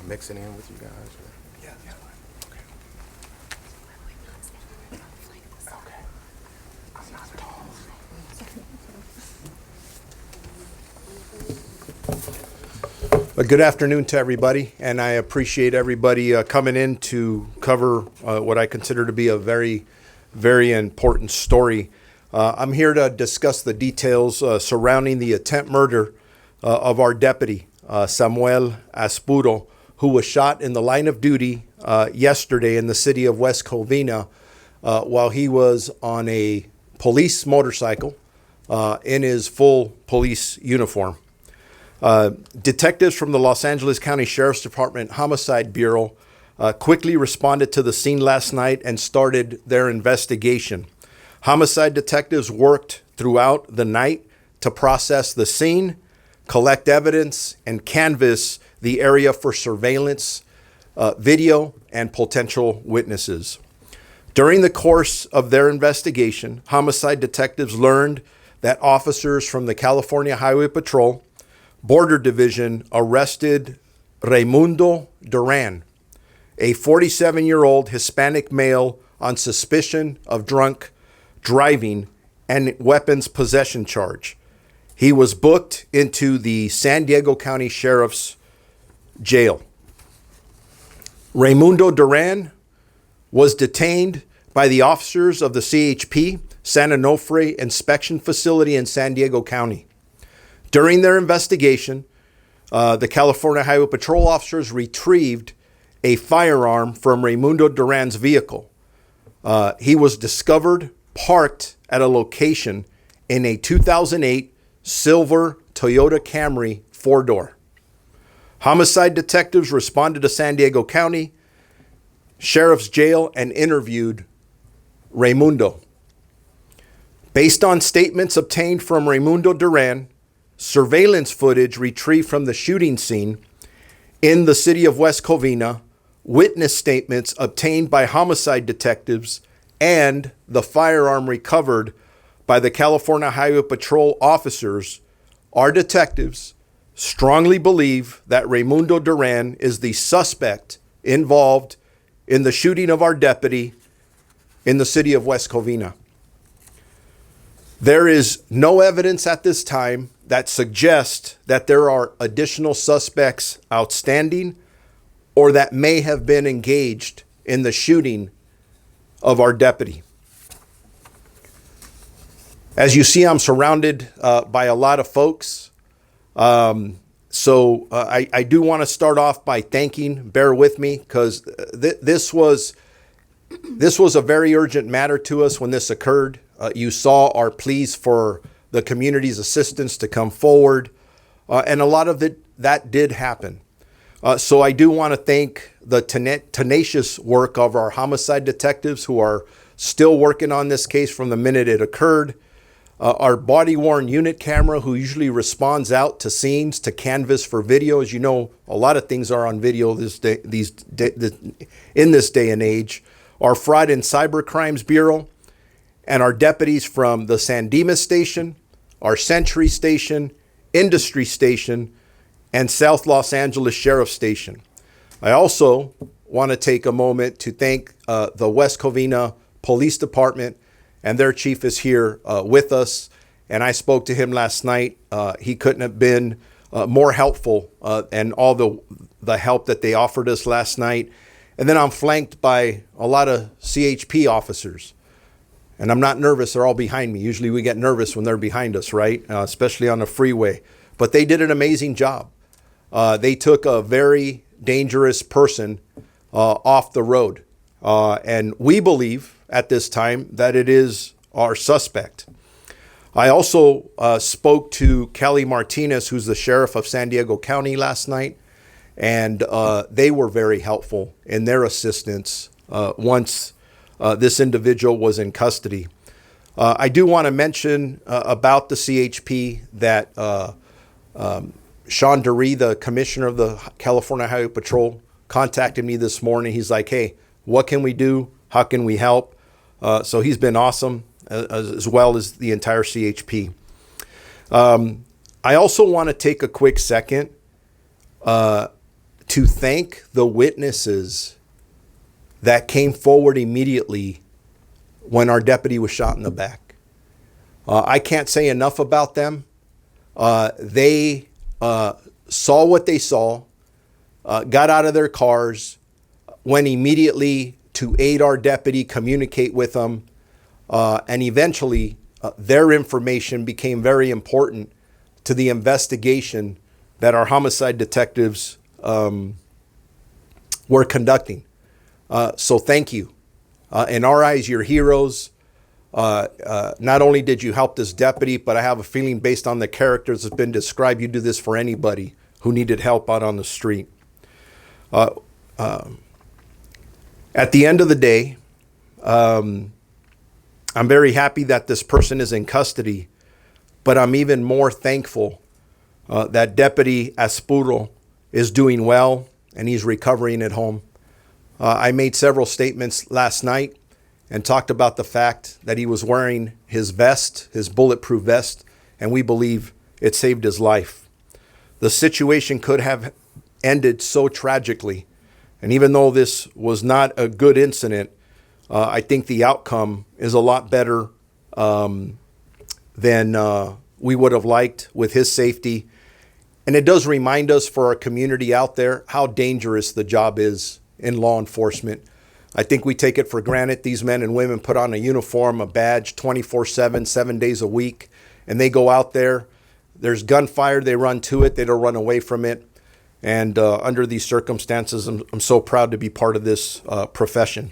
mixing in with you guys? Or? Yeah. Okay. Okay. I'm not tall. Good afternoon to everybody, and I appreciate everybody coming in to cover what I consider to be a very, very important story. I'm here to discuss the details surrounding the attempt murder of our deputy, Samuel Aispuro, who was shot in the line of duty yesterday in the city of West Covina while he was on a police motorcycle in his full police uniform. Detectives from the Los Angeles County Sheriff's Department Homicide Bureau quickly responded to the scene last night and started their investigation. Homicide detectives worked throughout the night to process the scene, collect evidence, and canvass the area for surveillance, video, and potential witnesses. During the course of their investigation, homicide detectives learned that officers from the California Highway Patrol Border Division arrested Raimundo Duran, a 47-year-old Hispanic male on suspicion of drunk driving and weapons possession charge. He was booked into the San Diego County Sheriff's Jail. Raimundo Duran was detained by the officers of the CHP San Onofre Inspection Facility in San Diego County. During their investigation, the California Highway Patrol officers retrieved a firearm from Raimundo Duran's vehicle. He was discovered parked at a location in a 2008 silver Toyota Camry 4-door. Homicide detectives responded to San Diego County Sheriff's Jail and interviewed Raimundo. Based on statements obtained from Raimundo Duran, surveillance footage retrieved from the shooting scene in the city of West Covina, witness statements obtained by homicide detectives, and the firearm recovered by the California Highway Patrol officers, our detectives strongly believe that Raimundo Duran is the suspect involved in the shooting of our deputy in the city of West Covina. There is no evidence at this time that suggests that there are additional suspects outstanding or that may have been engaged in the shooting of our deputy. As you see, I'm surrounded by a lot of folks. So I do want to start off by thanking, bear with me, because this was a very urgent matter to us when this occurred. You saw our pleas for the community's assistance to come forward, and a lot of that did happen. So I do want to thank the tenacious work of our homicide detectives who are still working on this case from the minute it occurred. Our body-worn unit camera, who usually responds out to scenes to canvas for video. As you know, a lot of things are on video in this day and age. Our Fraud and Cyber Crimes Bureau, and our deputies from the San Dimas Station, our Century Station, Industry Station, and South Los Angeles Sheriff Station. I also want to take a moment to thank the West Covina Police Department, and their chief is here with us, and I spoke to him last night. He couldn't have been more helpful, and all the help that they offered us last night. And then I'm flanked by a lot of CHP officers. And I'm not nervous, they're all behind me. Usually we get nervous when they're behind us, right? Especially on the freeway. But they did an amazing job. They took a very dangerous person off the road. And we believe at this time that it is our suspect. I also spoke to Kelly Martinez, who's the sheriff of San Diego County last night. And they were very helpful in their assistance once this individual was in custody. I do want to mention about the CHP that Sean DeRee, the commissioner of the California Highway Patrol, contacted me this morning. He's like, hey, what can we do? How can we help? So he's been awesome, as well as the entire CHP. I also want to take a quick second to thank the witnesses that came forward immediately when our deputy was shot in the back. I can't say enough about them. They saw what they saw, got out of their cars, went immediately to aid our deputy, communicate with them, and eventually their information became very important to the investigation that our homicide detectives were conducting. So thank you. In our eyes, you're heroes. Not only did you help this deputy, but I have a feeling based on the characters that's been described, you do this for anybody who needed help out on the street. At the end of the day, I'm very happy that this person is in custody, but I'm even more thankful that Deputy Aispuro is doing well and he's recovering at home. I made several statements last night and talked about the fact that he was wearing his vest, his bulletproof vest, and we believe it saved his life. The situation could have ended so tragically, and even though this was not a good incident, I think the outcome is a lot better than we would have liked with his safety. And it does remind us for our community out there how dangerous the job is in law enforcement. I think we take it for granted. These men and women put on a uniform, a badge 24/7, 7 days a week, and they go out there. There's gunfire, they run to it, they don't run away from it. And under these circumstances, I'm so proud to be part of this profession.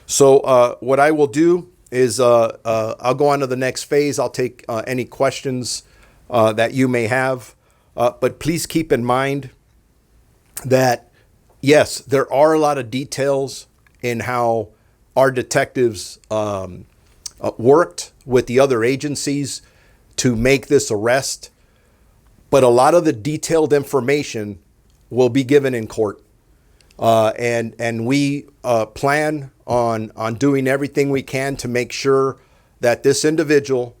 So what I will do is I'll go on to the next phase. I'll take any questions that you may have. But please keep in mind that, yes, there are a lot of details in how our detectives worked with the other agencies to make this arrest. But a lot of the detailed information will be given in court. And we plan on doing everything we can to make sure that this individual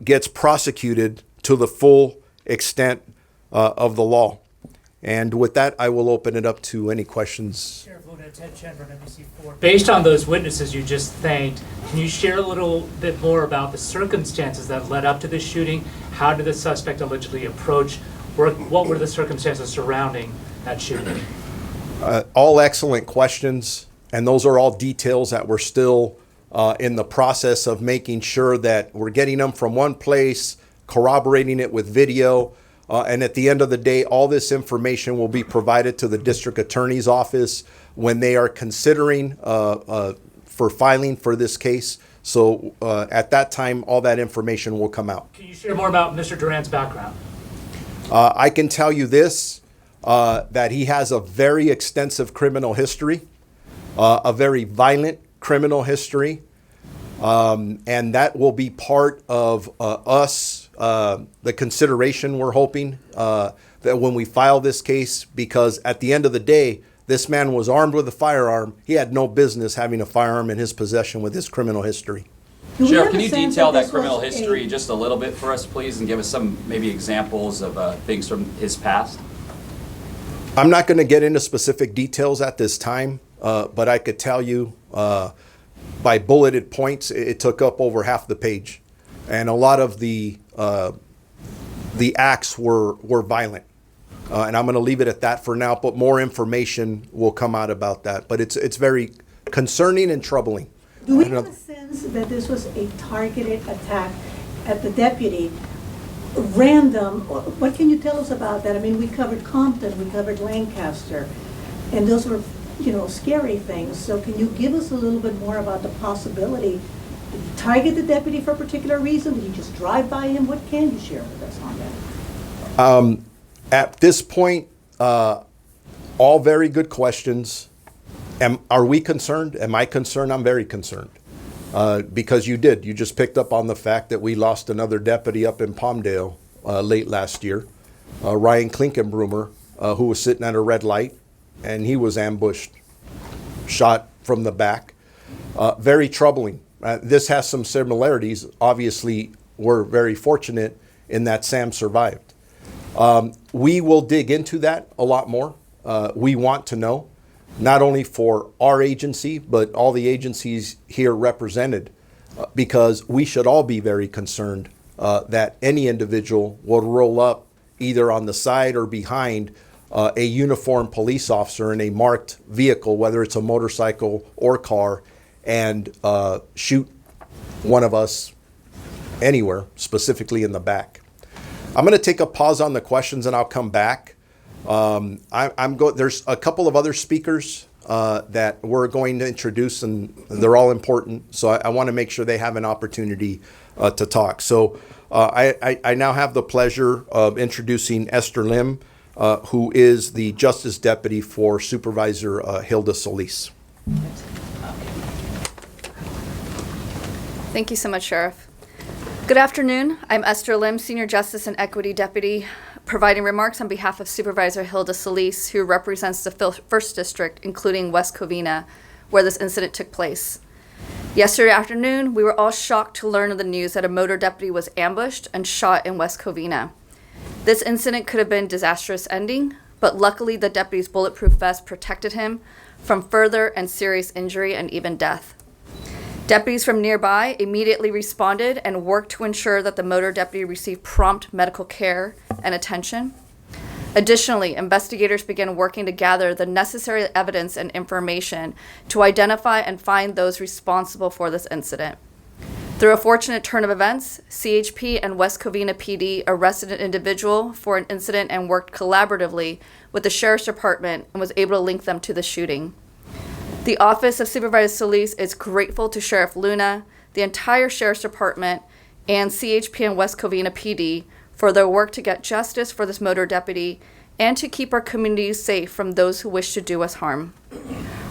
gets prosecuted to the full extent of the law. And with that, I will open it up to any questions. Sheriff Ted Chen from NBC4. Based on those witnesses you just thanked, can you share a little bit more about the circumstances that led up to the shooting? How did the suspect allegedly approach? What were the circumstances surrounding that shooting? All excellent questions, and those are all details that we're still in the process of making sure that we're getting them from one place, corroborating it with video, and at the end of the day, all this information will be provided to the district attorney's office when they are considering for filing for this case. So at that time, all that information will come out. Can you share more about Mr. Duran's background? I can tell you this, that he has a very extensive criminal history, a very violent criminal history, and that will be part of us, the consideration we're hoping that when we file this case, because at the end of the day, this man was armed with a firearm. He had no business having a firearm in his possession with his criminal history. Sheriff, can you detail that criminal history just a little bit for us, please, and give us some maybe examples of things from his past? I'm not going to get into specific details at this time, but I could tell you by bulleted points, it took up over half the page. And a lot of the acts were violent. And I'm going to leave it at that for now, but more information will come out about that. But it's very concerning and troubling. Do we have a sense that this was a targeted attack at the deputy, random? What can you tell us about that? I mean, we covered Compton, we covered Lancaster, and those were, scary things. So can you give us a little bit more about the possibility? Did you target the deputy for a particular reason? Did you just drive by him? What can you share with us on that? At this point, all very good questions. Are we concerned? Am I concerned? I'm very concerned. Because you just picked up on the fact that we lost another deputy up in Palmdale late last year, Ryan Klinkenbrummer, who was sitting at a red light, and he was ambushed, shot from the back. Very troubling. This has some similarities. Obviously, we're very fortunate in that Sam survived. We will dig into that a lot more. we want to know, not only for our agency, but all the agencies here represented, because we should all be very concerned that any individual would roll up either on the side or behind a uniformed police officer in a marked vehicle, whether it's a motorcycle or car, and shoot one of us anywhere, specifically in the back. I'm going to take a pause on the questions and I'll come back. There's a couple of other speakers that we're going to introduce, and they're all important. So I want to make sure they have an opportunity to talk. So I now have the pleasure of introducing Esther Lim, who is the Justice Deputy for Supervisor Hilda Solis. Thank you so much, Sheriff. Good afternoon. I'm Esther Lim, Senior Justice and Equity Deputy, providing remarks on behalf of Supervisor Hilda Solis, who represents the 1st District, including West Covina, where this incident took place. Yesterday afternoon, we were all shocked to learn of the news that a motor deputy was ambushed and shot in West Covina. This incident could have been disastrous ending, but luckily the deputy's bulletproof vest protected him from further and serious injury and even death. Deputies from nearby immediately responded and worked to ensure that the motor deputy received prompt medical care and attention. Additionally, investigators began working to gather the necessary evidence and information to identify and find those responsible for this incident. Through a fortunate turn of events, CHP and West Covina PD arrested an individual for an incident and worked collaboratively with the Sheriff's Department and was able to link them to the shooting. The Office of Supervisor Solis is grateful to Sheriff Luna, the entire Sheriff's Department, and CHP and West Covina PD for their work to get justice for this motor deputy and to keep our communities safe from those who wish to do us harm.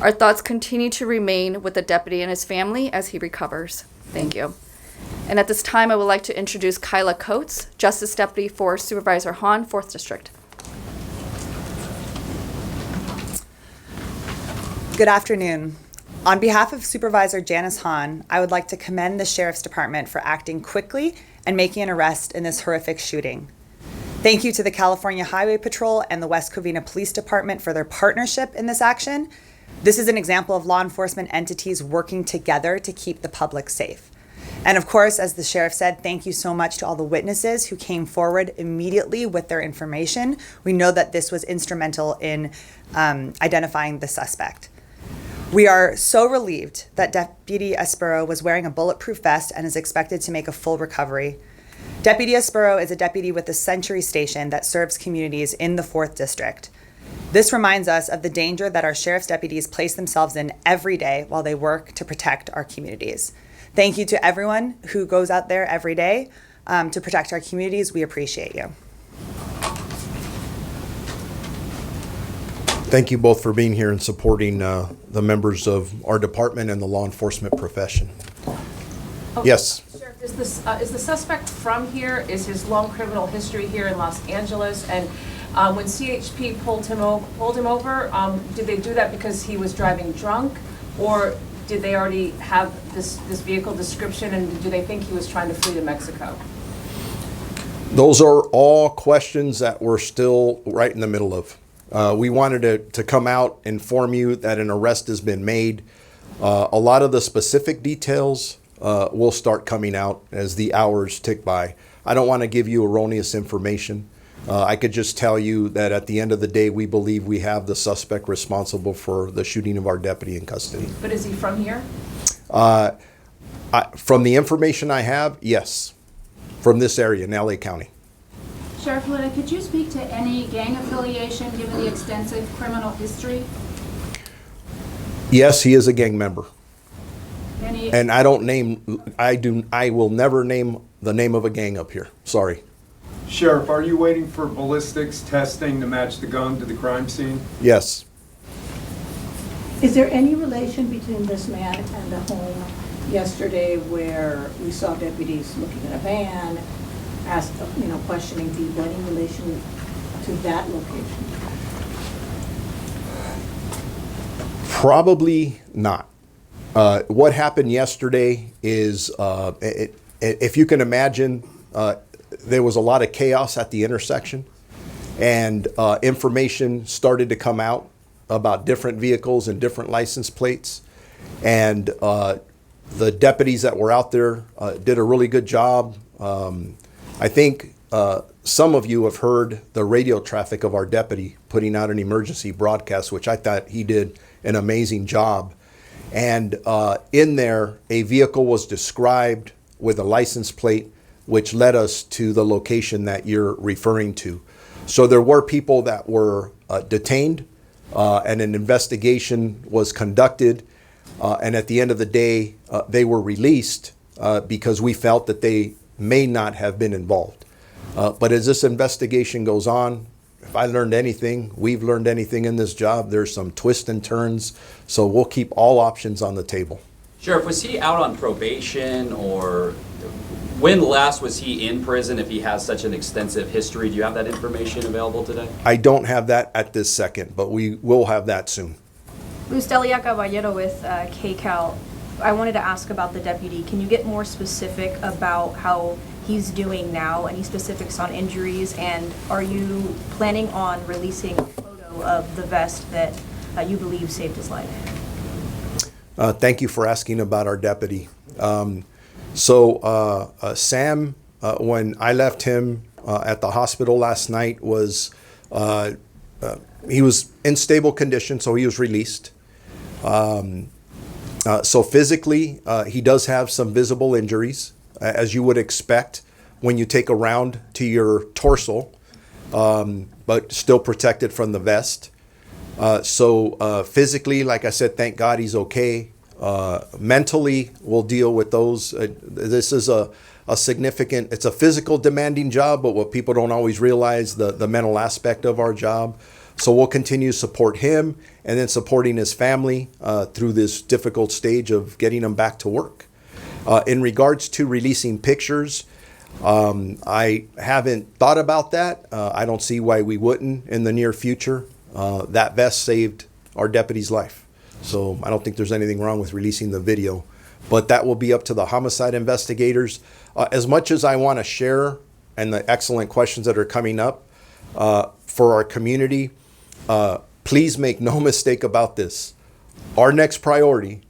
Our thoughts continue to remain with the deputy and his family as he recovers. Thank you. And at this time, I would like to introduce Kyla Coates, Justice Deputy for Supervisor Hahn, 4th District. Good afternoon. On behalf of Supervisor Janice Hahn, I would like to commend the Sheriff's Department for acting quickly and making an arrest in this horrific shooting. Thank you to the California Highway Patrol and the West Covina Police Department for their partnership in this action. This is an example of law enforcement entities working together to keep the public safe. And of course, as the Sheriff said, thank you so much to all the witnesses who came forward immediately with their information. We know that this was instrumental in identifying the suspect. We are so relieved that Deputy Aispuro was wearing a bulletproof vest and is expected to make a full recovery. Deputy Aispuro is a deputy with the Century Station that serves communities in the 4th District. This reminds us of the danger that our sheriff's deputies place themselves in every day while they work to protect our communities. Thank you to everyone who goes out there every day to protect our communities. We appreciate you. Thank you both for being here and supporting the members of our department and the law enforcement profession. Okay. Yes. Sheriff, is the suspect from here? Is his long criminal history here in Los Angeles? And when CHP pulled him over, did they do that because he was driving drunk, or did they already have this vehicle description, and do they think he was trying to flee to Mexico? Those are all questions that we're still right in the middle of. We wanted to come out, inform you that an arrest has been made. A lot of the specific details will start coming out as the hours tick by. I don't want to give you erroneous information. I could just tell you that at the end of the day, we believe we have the suspect responsible for the shooting of our deputy in custody. But is he from here? From the information I have, yes, from this area in LA County. Sheriff Luna, could you speak to any gang affiliation given the extensive criminal history? Yes, he is a gang member. Any? And I will never name the name of a gang up here. Sorry. Sheriff, are you waiting for ballistics testing to match the gun to the crime scene? Yes. Is there any relation between this man and the home yesterday where we saw deputies looking at a van, questioning people? Any relation to that location? Probably not. What happened yesterday is, if you can imagine, there was a lot of chaos at the intersection, and information started to come out about different vehicles and different license plates. And the deputies that were out there did a really good job. I think some of you have heard the radio traffic of our deputy putting out an emergency broadcast, which I thought he did an amazing job. And in there, a vehicle was described with a license plate, which led us to the location that you're referring to. So there were people that were detained, and an investigation was conducted. And at the end of the day, they were released because we felt that they may not have been involved. But as this investigation goes on, if I learned anything, we've learned anything in this job, there's some twists and turns. So we'll keep all options on the table. Sheriff, was he out on probation, or when last was he in prison if he has such an extensive history? Do you have that information available today? I don't have that at this second, but we will have that soon. Luz Delia Caballero with KCAL. I wanted to ask about the deputy. Can you get more specific about how he's doing now? Any specifics on injuries? And are you planning on releasing a photo of the vest that you believe saved his life? Thank you for asking about our deputy. Sam, when I left him at the hospital last night, he was in stable condition, so he was released. So physically, he does have some visible injuries, as you would expect when you take a round to your torso, but still protected from the vest. Physically, like I said, thank God he's okay. Mentally, we'll deal with those. This is a significant, it's a physical demanding job, but what people don't always realize, the mental aspect of our job. So we'll continue to support him and then supporting his family through this difficult stage of getting him back to work. In regards to releasing pictures, I haven't thought about that. I don't see why we wouldn't in the near future. That vest saved our deputy's life. So I don't think there's anything wrong with releasing the video, but that will be up to the homicide investigators. As much as I want to share and the excellent questions that are coming up for our community, please make no mistake about this. Our next priority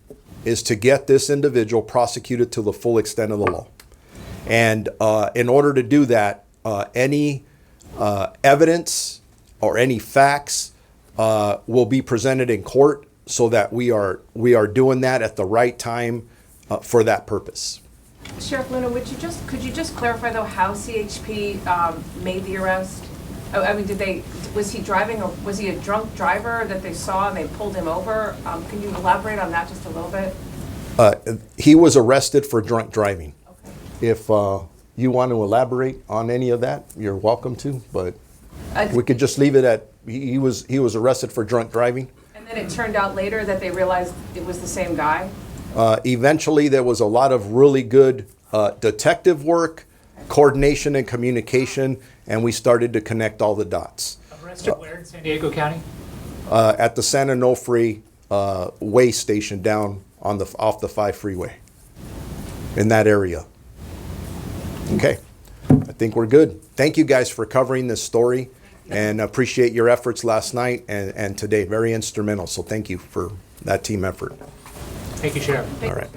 is to get this individual prosecuted to the full extent of the law. And in order to do that, any evidence or any facts will be presented in court so that we are doing that at the right time for that purpose. Sheriff Luna, could you just clarify though how CHP made the arrest? I mean, was he driving, or was he a drunk driver that they saw and they pulled him over? Can you elaborate on that just a little bit? He was arrested for drunk driving. Okay. If you want to elaborate on any of that, you're welcome to, but we could just leave it at he was arrested for drunk driving. And then it turned out later that they realized it was the same guy? Eventually, there was a lot of really good detective work, coordination and communication, and we started to connect all the dots. Arrested where in San Diego County? At the San Onofre way station down on off the 5 freeway in that area. Okay, I think we're good. Thank you guys for covering this story, and appreciate your efforts last night and today. Very instrumental, so thank you for that team effort. Thank you, Sheriff. All right.